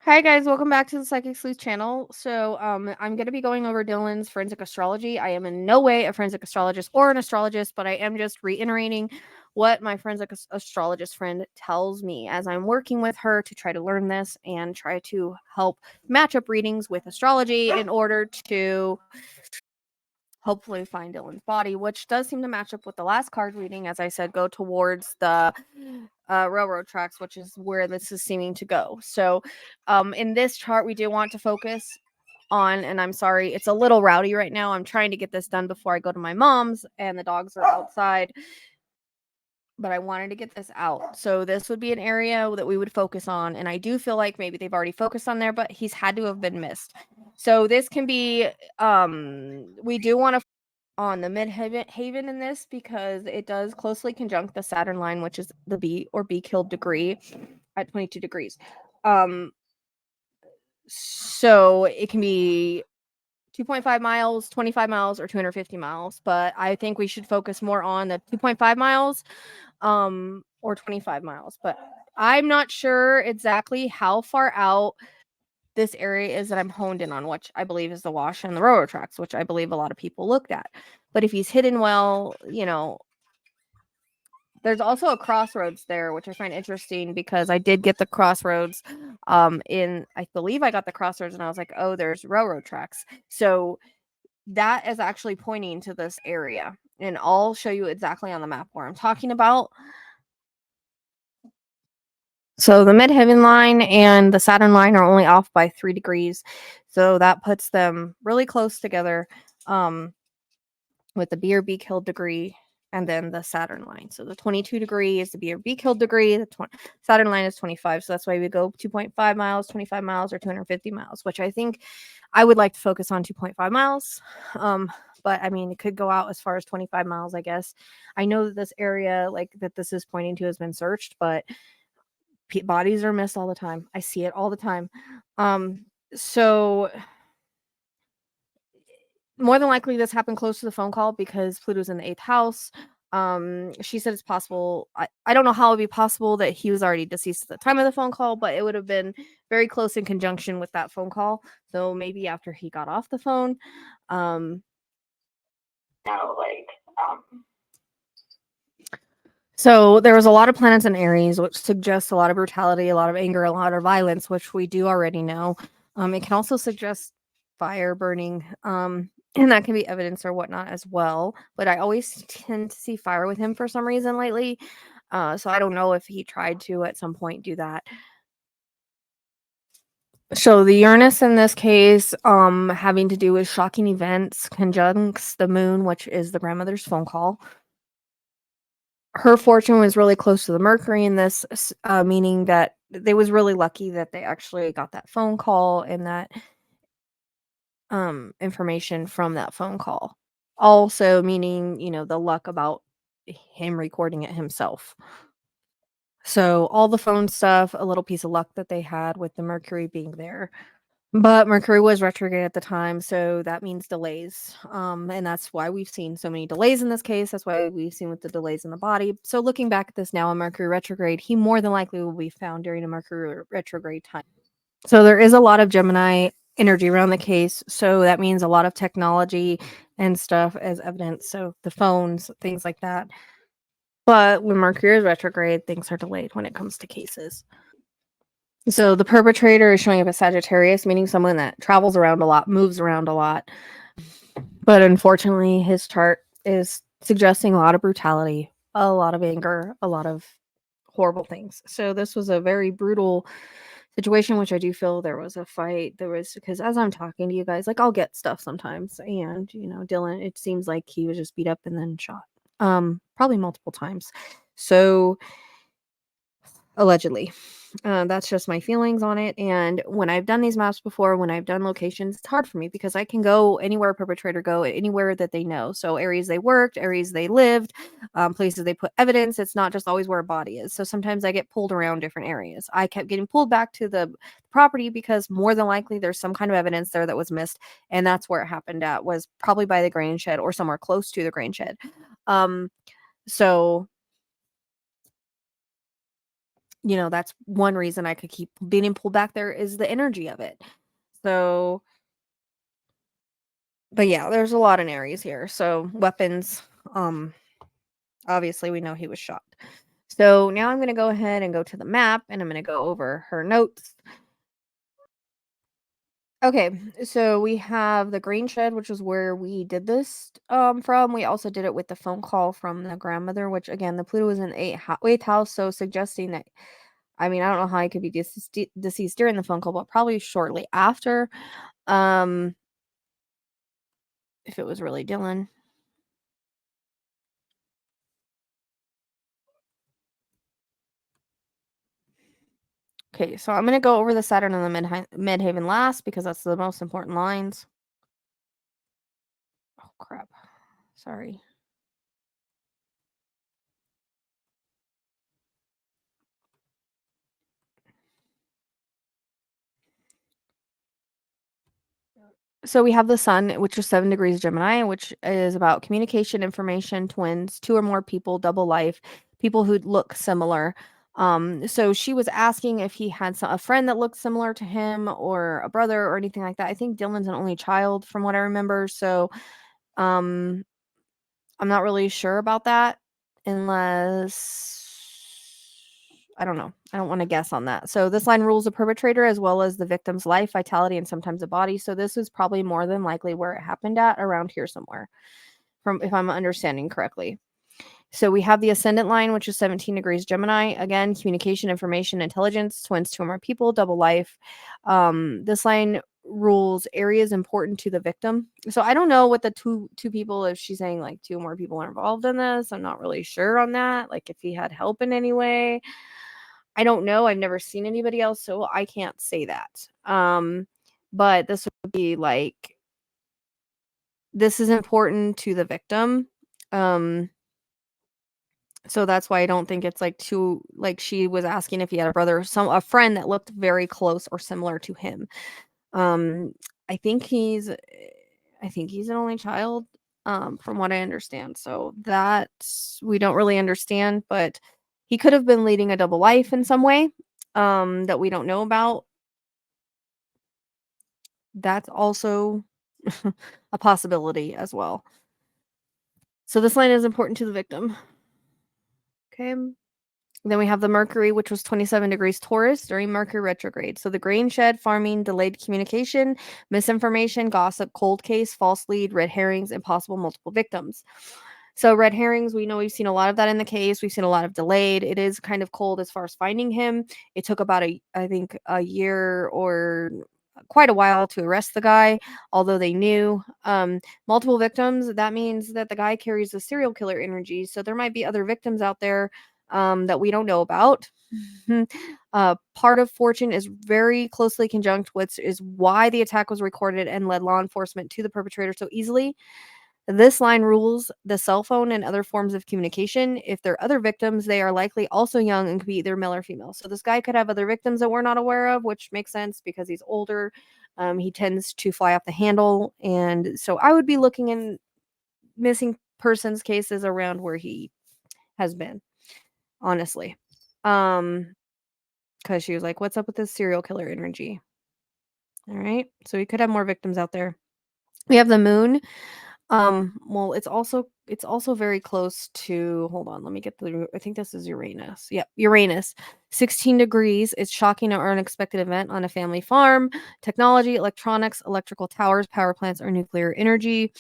Hi guys, welcome back to the Psychic Sleuth channel. So, I'm going to be going over Dylan's forensic astrology. I am in no way a forensic astrologist or an astrologist, but I am just reiterating what my forensic astrologist friend tells me as I'm working with her to try to learn this and try to help match up readings with astrology in order to hopefully find Dylan's body, which does seem to match up with the last card reading. As I said, go towards the railroad tracks, which is where this is seeming to go. So in this chart, we do want to focus on, and I'm sorry, it's a little rowdy right now. I'm trying to get this done before I go to my mom's, and the dogs are outside. But I wanted to get this out. So this would be an area that we would focus on. And I do feel like maybe they've already focused on there, but he's had to have been missed. So this can be, we do want to on the midhaven in this because it does closely conjunct the Saturn line, which is the B or B killed degree at 22 degrees. So it can be 2.5 miles, 25 miles, or 250 miles. But I think we should focus more on the 2.5 miles or 25 miles. But I'm not sure exactly how far out this area is that I'm honed in on, which I believe is the wash and the railroad tracks, which I believe a lot of people looked at. But if he's hidden well, there's also a crossroads there, which I find interesting because I did get the crossroads I believe I got the crossroads and I was like, oh, there's railroad tracks. So that is actually pointing to this area. And I'll show you exactly on the map where I'm talking about. So the midheaven line and the Saturn line are only off by 3 degrees. So that puts them really close together with the B or B killed degree and then the Saturn line. So the 22 degree is the B or B killed degree. The Saturn line is 25. So that's why we go 2.5 miles, 25 miles, or 250 miles, which I think I would like to focus on 2.5 miles. But I mean, it could go out as far as 25 miles, I guess. I know that this area, like that this is pointing to, has been searched, but bodies are missed all the time. I see it all the time. So more than likely this happened close to the phone call because Pluto's in the 8th house. She said it's possible. I don't know how it would be possible that he was already deceased at the time of the phone call, but it would have been very close in conjunction with that phone call. So maybe after he got off the phone. So there was a lot of planets in Aries, which suggests a lot of brutality, a lot of anger, a lot of violence, which we do already know. It can also suggest fire burning, and that can be evidence or whatnot as well. But I always tend to see fire with him for some reason lately. So I don't know if he tried to at some point do that. So the Uranus in this case, having to do with shocking events, conjuncts the moon, which is the grandmother's phone call. Her fortune was really close to the Mercury in this, meaning that they was really lucky that they actually got that phone call and that information from that phone call. Also meaning, the luck about him recording it himself. So all the phone stuff, a little piece of luck that they had with the Mercury being there. But Mercury was retrograde at the time, so that means delays. And that's why we've seen so many delays in this case. That's why we've seen with the delays in the body. So looking back at this now on Mercury retrograde, he more than likely will be found during a Mercury retrograde time. So there is a lot of Gemini energy around the case. So that means a lot of technology and stuff as evidence. So the phones, things like that. But when Mercury is retrograde, things are delayed when it comes to cases. So the perpetrator is showing up as Sagittarius, meaning someone that travels around a lot, moves around a lot. But unfortunately, his chart is suggesting a lot of brutality, a lot of anger, a lot of horrible things. So this was a very brutal situation, which I do feel there was a fight. There was, because as I'm talking to you guys, like I'll get stuff sometimes. And, Dylan, it seems like he was just beat up and then shot. Probably multiple times. So allegedly. That's just my feelings on it. And when I've done these maps before, when I've done locations, it's hard for me because I can go anywhere a perpetrator go, anywhere that they know. So areas they worked, areas they lived, places they put evidence. It's not just always where a body is. So sometimes I get pulled around different areas. I kept getting pulled back to the property because more than likely there's some kind of evidence there that was missed. And that's where it happened at, was probably by the grain shed or somewhere close to the grain shed. So that's one reason I could keep being pulled back there is the energy of it. So, but yeah, there's a lot in Aries here. So, weapons, um, obviously we know he was shot. So, now I'm going to go ahead and go to the map and I'm going to go over her notes. Okay, so we have the green shed, which is where we did this from. We also did it with the phone call from the grandmother, which again, the Pluto was in eighth house, so suggesting that, I mean, I don't know how he could be deceased during the phone call, but probably shortly after. Um, if it was really Dylan. Okay, so I'm gonna go over the Saturn and the Midhaven last because that's the most important lines. Oh crap! Sorry. So we have the sun, which is 7 degrees Gemini, which is about communication, information, twins, two or more people, double life, people who look similar. So she was asking if he had a friend that looked similar to him or a brother or anything like that. I think Dylan's an only child from what I remember. So um I'm not really sure about that unless I don't know. I don't want to guess on that. So this line rules the perpetrator as well as the victim's life, vitality, and sometimes the body. So this is probably more than likely where it happened at around here somewhere, from if I'm understanding correctly. So we have the ascendant line, which is 17 degrees Gemini. Again, communication, information, intelligence, twins, two or more people, double life. This line rules areas important to the victim. So I don't know what the two people, if she's saying like two or more people are involved in this. I'm not really sure on that. Like if he had help in any way. I don't know. I've never seen anybody else, so I can't say that. But this would be like this is important to the victim. Um, so that's why I don't think it's like too like she was asking if he had a brother, a friend that looked very close or similar to him. Um, I think he's an only child, from what I understand. So that we don't really understand, but he could have been leading a double life in some way, that we don't know about. That's also a possibility as well. So this line is important to the victim. Okay. Then we have the Mercury, which was 27 degrees Taurus during Mercury retrograde. So the grain shed, farming, delayed communication, misinformation, gossip, cold case, false lead, red herrings, and possible multiple victims. So red herrings, we know we've seen a lot of that in the case. We've seen a lot of delayed. It is kind of cold as far as finding him. It took about I think a year or quite a while to arrest the guy, although they knew. Multiple victims, that means that the guy carries the serial killer energy. So there might be other victims out there, that we don't know about. Part of fortune is very closely conjunct, which is why the attack was recorded and led law enforcement to the perpetrator so easily. This line rules the cell phone and other forms of communication. If there are other victims, they are likely also young and could be either male or female. So this guy could have other victims that we're not aware of, which makes sense because he's older. He tends to fly off the handle. And so I would be looking in missing persons cases around where he has been, honestly. Because she was like, what's up with this serial killer energy? All right. So we could have more victims out there. We have the moon. Well, it's also very close to, hold on, let me get I think this is Uranus. Yep, Uranus. 16 degrees. It's shocking or unexpected event on a family farm. Technology, electronics, electrical towers, power plants, or nuclear energy.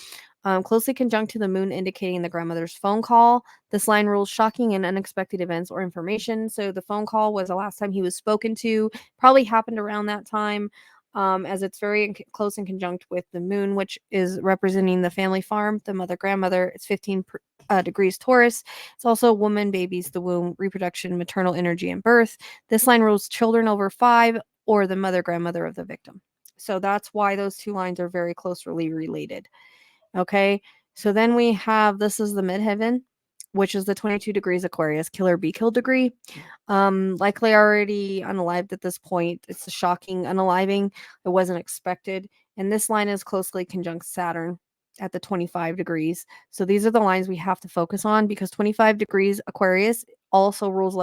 Closely conjunct to the moon, indicating the grandmother's phone call. This line rules shocking and unexpected events or information. So the phone call was the last time he was spoken to. Probably happened around that time, as it's very close and conjunct with the moon, which is representing the family farm, the mother grandmother. It's 15 degrees Taurus. It's also woman, babies, the womb, reproduction, maternal energy, and birth. This line rules children over 5 or the mother grandmother of the victim. So that's why those two lines are very closely related. Okay. So then we have, this is the midheaven, which is the 22 degrees Aquarius, killer be killed degree. Likely already unalived at this point. It's a shocking unaliving. It wasn't expected. And this line is closely conjunct Saturn at the 25 degrees. So these are the lines we have to focus on because 25 degrees Aquarius also rules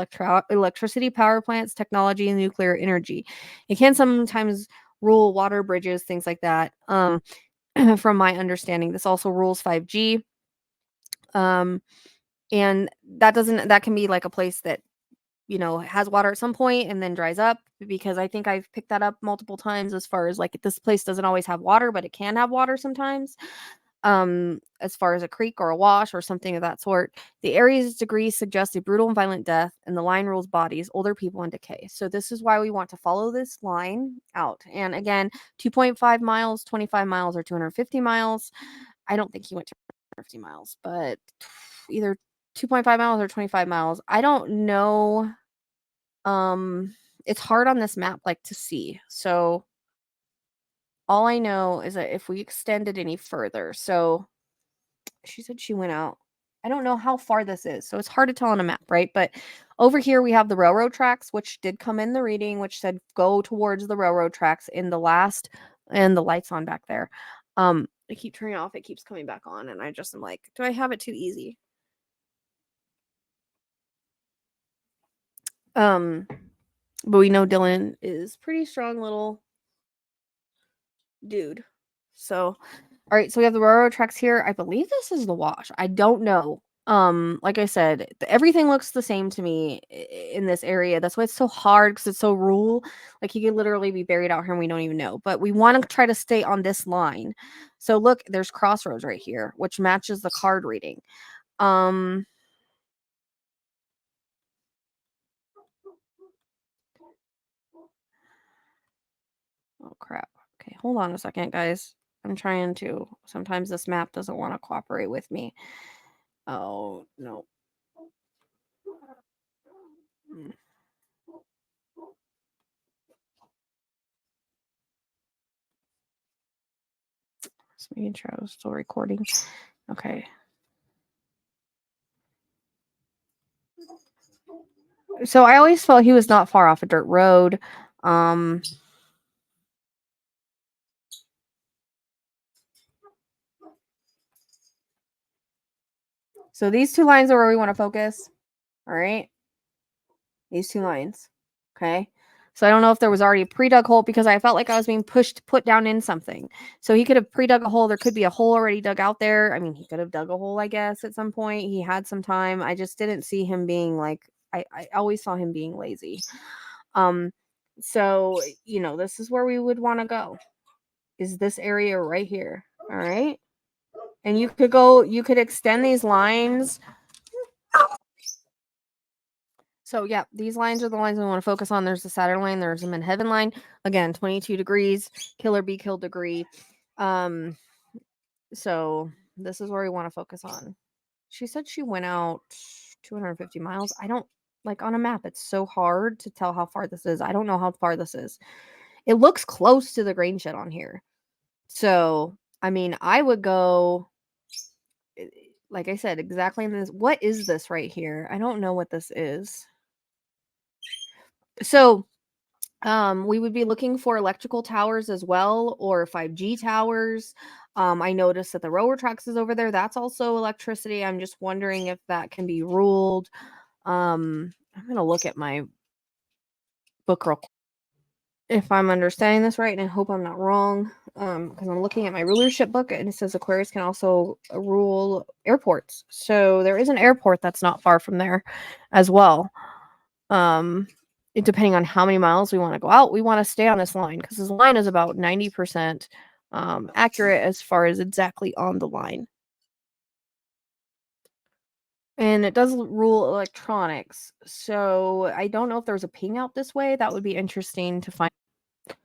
electricity, power plants, technology, and nuclear energy. It can sometimes rule water, bridges, things like that. From my understanding, this also rules 5G. Um, and that can be like a place that, has water at some point and then dries up, because I think I've picked that up multiple times as far as like this place doesn't always have water, but it can have water sometimes. As far as a creek or a wash or something of that sort. The area's degree suggests a brutal and violent death, and the line rules bodies, older people, and decay. So this is why we want to follow this line out. And again, 2.5 miles, 25 miles, or 250 miles. I don't think he went 250 miles, but either 2.5 miles or 25 miles. I don't know. It's hard on this map like to see. So all I know is that if we extend it any further, so she said she went out. I don't know how far this is, so it's hard to tell on a map, right? But over here we have the railroad tracks, which did come in the reading, which said go towards the railroad tracks in the last, and the lights on back there. I keep turning off, it keeps coming back on, and I just am like, do I have it too easy? But we know Dylan is pretty strong little dude. So, all right, so we have the railroad tracks here. I believe this is the wash. I don't know. Like I said, everything looks the same to me in this area. That's why it's so hard, because it's so rural. Like he could literally be buried out here and we don't even know. But we want to try to stay on this line. So look, there's crossroads right here, which matches the card reading. Oh crap. Okay, hold on a second, guys. I'm trying to. Sometimes this map doesn't want to cooperate with me. Oh no. Mm. Just making sure I was still recording. Okay. So I always felt he was not far off a dirt road. Um, so these two lines are where we want to focus. All right. These two lines. Okay. So I don't know if there was already a pre-dug hole, because I felt like I was being pushed to put down in something. So he could have pre-dug a hole. There could be a hole already dug out there. I mean, he could have dug a hole, I guess, at some point. He had some time. I just didn't see him being like, I always saw him being lazy. Um, so, this is where we would want to go, is this area right here. All right. And you could extend these lines. So yeah, these lines are the lines we want to focus on. There's the Saturn line, there's the Midheaven line. Again, 22 degrees, killer be kill degree. So this is where we want to focus on. She said she went out 250 miles. I don't, like, on a map, it's so hard to tell how far this is. I don't know how far this is. It looks close to the grain shed on here. So, I mean, I would go, like I said, exactly in this. What is this right here? I don't know what this is. So, we would be looking for electrical towers as well, or 5G towers. I noticed that the railroad tracks is over there. That's also electricity. I'm just wondering if that can be ruled. I'm gonna look at my book real quick, if I'm understanding this right, and I hope I'm not wrong. Because I'm looking at my rulership book, and it says Aquarius can also rule airports. So there is an airport that's not far from there as well. Depending on how many miles we want to go out, we want to stay on this line, because this line is about 90% accurate as far as exactly on the line. And it does rule electronics. So I don't know if there's a ping out this way. That would be interesting to find.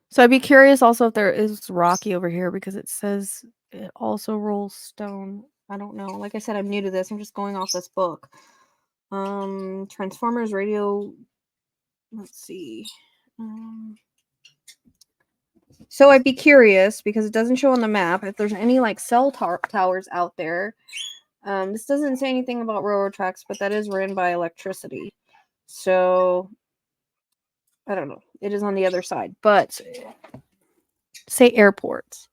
So I'd be curious also if there is Rocky over here, because it says it also rules stone. I don't know. Like I said, I'm new to this. I'm just going off this book. Transformers, radio. Let's see. So I'd be curious, because it doesn't show on the map, if there's any like cell towers out there. This doesn't say anything about railroad tracks, but that is ran by electricity. So I don't know. It is on the other side, but say airports.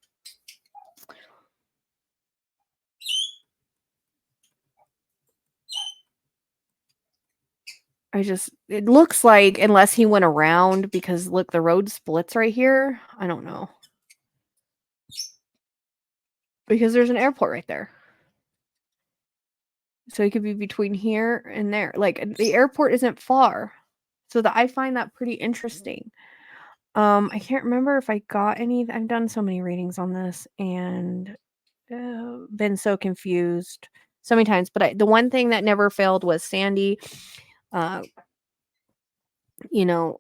it looks like unless he went around because look, the road splits right here. I don't know. Because there's an airport right there. So he could be between here and there. Like the airport isn't far. So I find that pretty interesting. I can't remember if I got any. I've done so many readings on this and been so confused so many times. But the one thing that never failed was Sandy. Uh,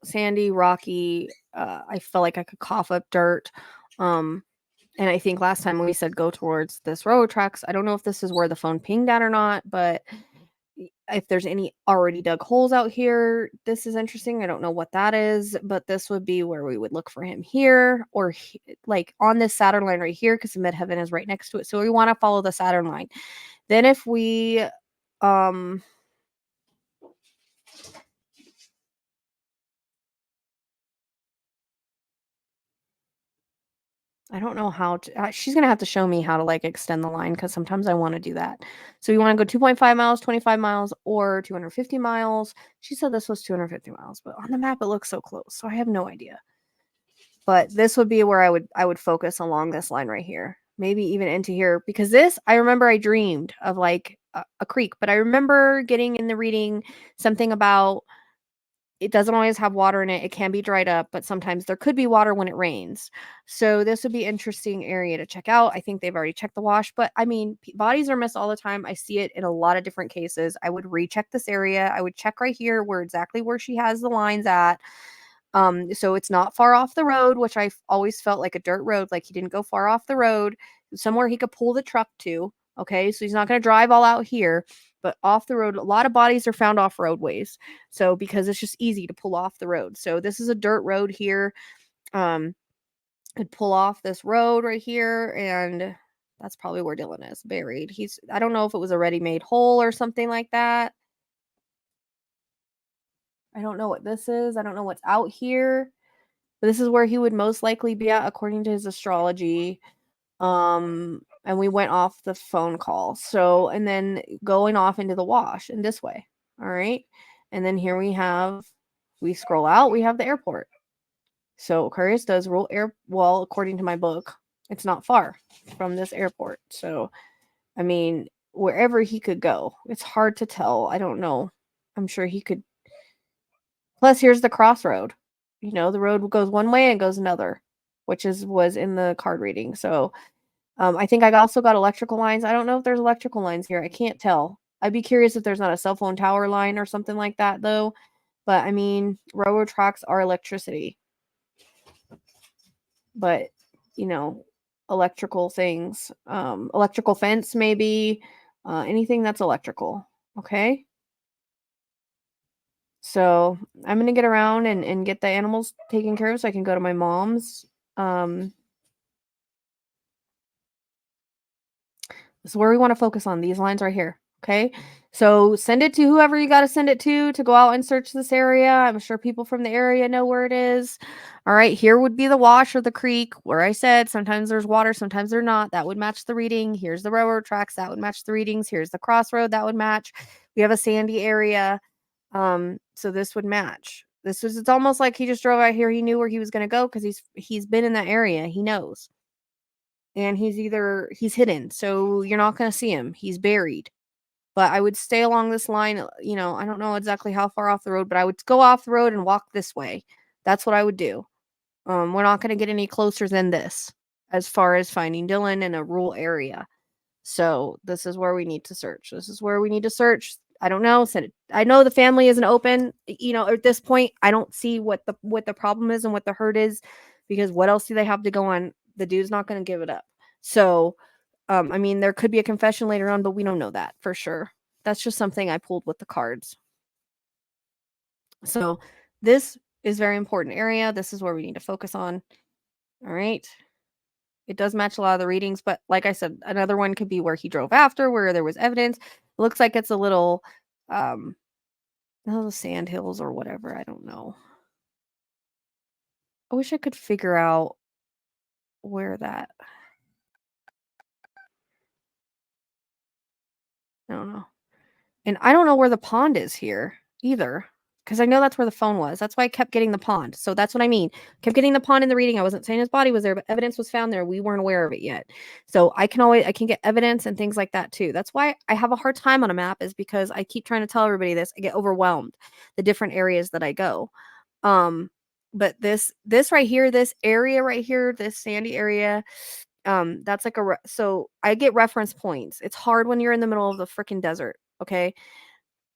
Sandy, Rocky. I felt like I could cough up dirt. And I think last time we said go towards this railroad tracks. I don't know if this is where the phone pinged at or not, but if there's any already dug holes out here, this is interesting. I don't know what that is, but this would be where we would look for him here or like on this Saturn line right here because the midheaven is right next to it. So we want to follow the Saturn line. Then if we I don't know how to she's gonna have to show me how to like extend the line because sometimes I want to do that. So you want to go 2.5 miles, 25 miles, or 250 miles. She said this was 250 miles, but on the map it looks so close. So I have no idea. But this would be where I would focus along this line right here. Maybe even into here because this I remember I dreamed of like a creek, but I remember getting in the reading something about it doesn't always have water in it. It can be dried up, but sometimes there could be water when it rains. So this would be interesting area to check out. I think they've already checked the wash, but I mean, bodies are missed all the time. I see it in a lot of different cases. I would recheck this area. I would check right here where she has the lines at. So it's not far off the road, which I always felt like a dirt road. Like he didn't go far off the road, somewhere he could pull the truck to. Okay, so he's not going to drive all out here, but off the road. A lot of bodies are found off roadways, so because it's just easy to pull off the road. So this is a dirt road here. Could pull off this road right here, and that's probably where Dylan is buried. I don't know if it was a ready-made hole or something like that. I don't know what this is. I don't know what's out here. But this is where he would most likely be at according to his astrology. And we went off the phone call. So, and then going off into the wash and this way. All right. And then here we scroll out, we have the airport. So Aquarius does rule well, according to my book, it's not far from this airport. So, I mean, wherever he could go, it's hard to tell. I don't know. I'm sure he could. Plus, here's the crossroad. The road goes one way and goes another, which was in the card reading. So, I think I also got electrical lines. I don't know if there's electrical lines here. I can't tell. I'd be curious if there's not a cell phone tower line or something like that, though. But I mean, railroad tracks are electricity. But, you know, electrical things, electrical fence, maybe, anything that's electrical. Okay. So I'm going to get around and get the animals taken care of so I can go to my mom's. This is where we want to focus on these lines right here. Okay. So send it to whoever you got to send it to go out and search this area. I'm sure people from the area know where it is. All right. Here would be the wash or the creek where I said sometimes there's water, sometimes there's not. That would match the reading. Here's the railroad tracks. That would match the readings. Here's the crossroad. That would match. We have a sandy area. So this would match. It's almost like he just drove out here. He knew where he was going to go because he's been in that area. He knows. And he's hidden, so you're not going to see him. He's buried. But I would stay along this line, I don't know exactly how far off the road, but I would go off the road and walk this way. That's what I would do. We're not going to get any closer than this as far as finding Dylan in a rural area. So this is where we need to search. This is where we need to search. I don't know. I know the family isn't open. At this point, I don't see what the problem is and what the hurt is, because what else do they have to go on? The dude's not going to give it up. So, I mean, there could be a confession later on, but we don't know that for sure. That's just something I pulled with the cards. So this is very important area. This is where we need to focus on. All right. It does match a lot of the readings, but like I said, another one could be where he drove after, where there was evidence. It looks like it's a little, sand hills or whatever. I don't know. I wish I could figure out where that. I don't know. And I don't know where the pond is here either. because I know that's where the phone was. That's why I kept getting the pond. So that's what I mean. Kept getting the pond in the reading. I wasn't saying his body was there, but evidence was found there. We weren't aware of it yet. So I can get evidence and things like that too. That's why I have a hard time on a map, is because I keep trying to tell everybody this. I get overwhelmed, the different areas that I go. But this right here, this area right here, this sandy area, that's like so I get reference points. It's hard when you're in the middle of the freaking desert. Okay.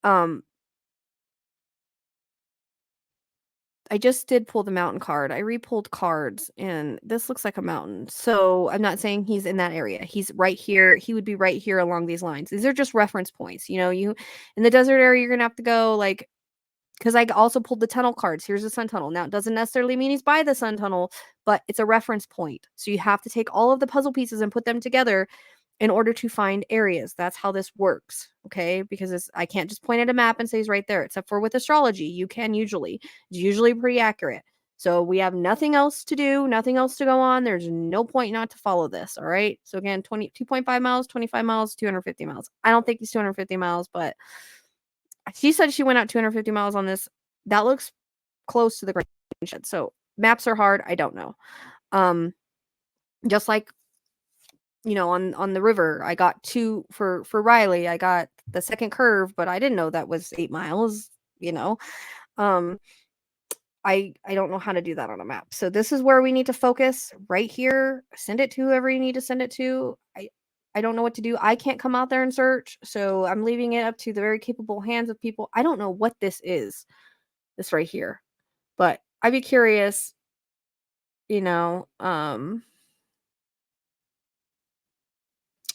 Um, I just did pull the mountain card. I re-pulled cards, and this looks like a mountain. So I'm not saying he's in that area. He's right here. He would be right here along these lines. These are just reference points. You in the desert area, you're gonna have to go like, because I also pulled the tunnel cards. Here's the sun tunnel. Now it doesn't necessarily mean he's by the sun tunnel, but it's a reference point. So you have to take all of the puzzle pieces and put them together in order to find areas. That's how this works, okay? Because I can't just point at a map and say he's right there, except for with astrology. You can usually. It's usually pretty accurate. So we have nothing else to do, nothing else to go on. There's no point not to follow this, all right? So again, 2.5 miles, 25 miles, 250 miles. I don't think he's 250 miles, but she said she went out 250 miles on this. That looks close to the Grand Shed. So maps are hard. I don't know. Just like, on the river, I got two for Riley. I got the second curve, but I didn't know that was 8 miles, you know. I don't know how to do that on a map. So this is where we need to focus right here. Send it to whoever you need to send it to. I don't know what to do. I can't come out there and search, so I'm leaving it up to the very capable hands of people. I don't know what this is, this right here, but I'd be curious, you know.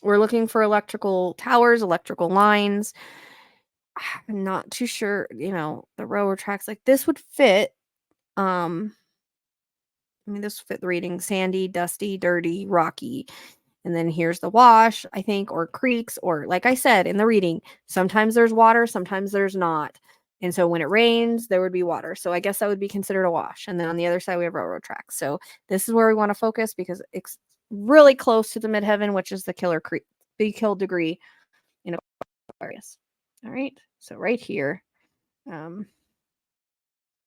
We're looking for electrical towers, electrical lines. I'm not too sure, the railroad tracks. Like this would fit. This would fit the reading: sandy, dusty, dirty, rocky. And then here's the wash, I think, or creeks, or like I said in the reading, sometimes there's water, sometimes there's not. And so when it rains, there would be water. So I guess that would be considered a wash. And then on the other side, we have railroad tracks. So this is where we want to focus, because it's really close to the midheaven, which is the big kill degree in Aquarius. All right. So right here, and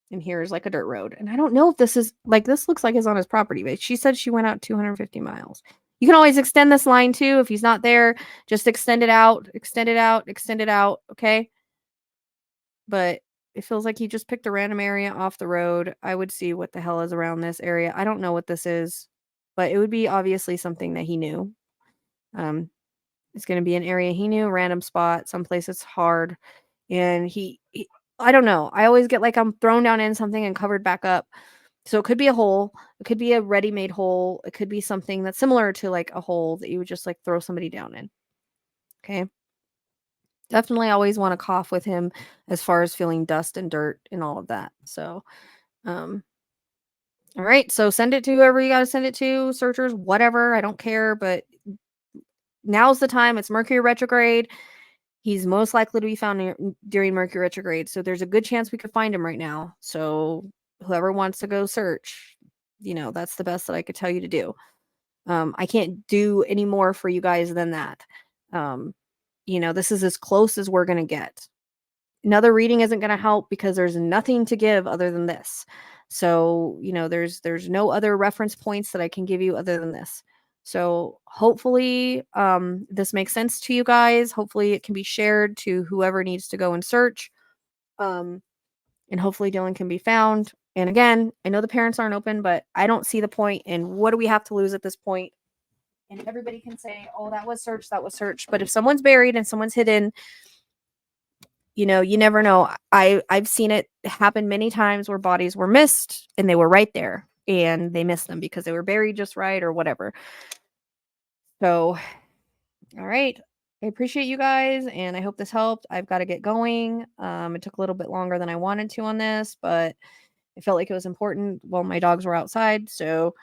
here's like a dirt road. And I don't know if this is like, this looks like it's on his property, but she said she went out 250 miles. You can always extend this line too. If he's not there, just extend it out, extend it out, extend it out. Okay. But it feels like he just picked a random area off the road. I would see what the hell is around this area. I don't know what this is, but it would be obviously something that he knew. It's going to be an area he knew, random spot, someplace it's hard. And he I don't know. I always get like I'm thrown down in something and covered back up. So it could be a hole. It could be a ready-made hole. It could be something that's similar to like a hole that you would just like throw somebody down in. Okay. Definitely always want to cough with him as far as feeling dust and dirt and all of that. So, all right. So send it to whoever you got to send it to, searchers, whatever. I don't care, but now's the time. It's Mercury retrograde. He's most likely to be found during Mercury retrograde. So there's a good chance we could find him right now. So whoever wants to go search, that's the best that I could tell you to do. I can't do any more for you guys than that. This is as close as we're going to get. Another reading isn't going to help because there's nothing to give other than this. So, there's no other reference points that I can give you other than this. So hopefully this makes sense to you guys. Hopefully it can be shared to whoever needs to go and search. And hopefully Dylan can be found. And again, I know the parents aren't open, but I don't see the point. And what do we have to lose at this point? And everybody can say, oh, that was searched, that was searched. But if someone's buried and someone's hidden, you never know. I've seen it happen many times where bodies were missed and they were right there and they missed them because they were buried just right or whatever. So, all right. I appreciate you guys and I hope this helped. I've got to get going. It took a little bit longer than I wanted to on this, but I felt like it was important while my dogs were outside. So